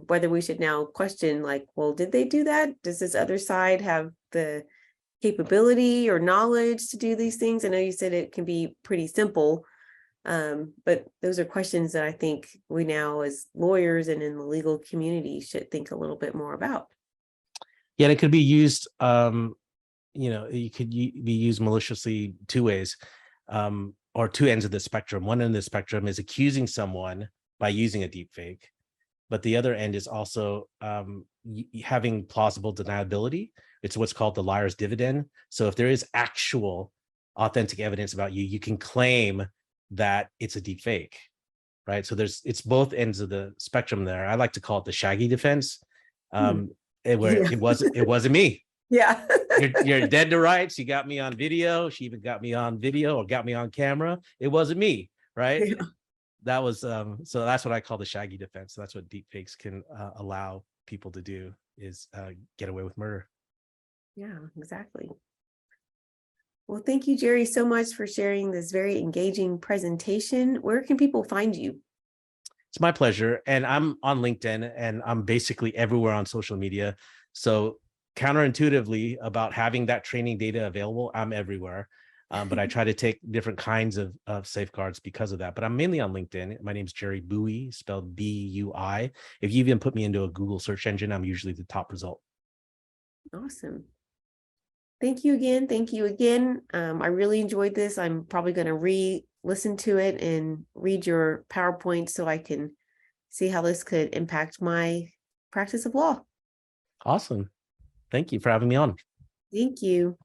whether we should now question, like, well, did they do that? Does this other side have the capability or knowledge to do these things? I know you said it can be pretty simple, but those are questions that I think we now, as lawyers and in the legal community, should think a little bit more about. Yeah, it could be used, it could be used maliciously two ways, or two ends of the spectrum. One end of the spectrum is accusing someone by using a deep fake, but the other end is also having plausible deniability. It's what's called the liar's dividend. So if there is actual authentic evidence about you, you can claim that it's a deep fake, right? So it's both ends of the spectrum there. I like to call it the Shaggy defense, where Yeah. it wasn't me. Yeah. You're dead to rights. You got me on video. She even got me on video or got me on camera. It wasn't me, right? Yeah. That was so that's what I call the Shaggy defense. So that's what deep fakes can allow people to do, is get away with murder. Yeah, exactly. Well, thank you, Jerry, so much for sharing this very engaging presentation. Where can people find you? It's my pleasure. And I'm on LinkedIn, and I'm basically everywhere on social media. So counterintuitively, about having that training data available, I'm everywhere. But I try to take different kinds of safeguards because of that. But I'm mainly on LinkedIn. My name's Jerry Bui, spelled B-U-I. If you even put me into a Google search engine, I'm usually the top result. Awesome. Thank you again. Thank you again. I really enjoyed this. I'm probably going to re-listen to it and read your PowerPoint so I can see how this could impact my practice of law. Awesome. Thank you for having me on. Thank you.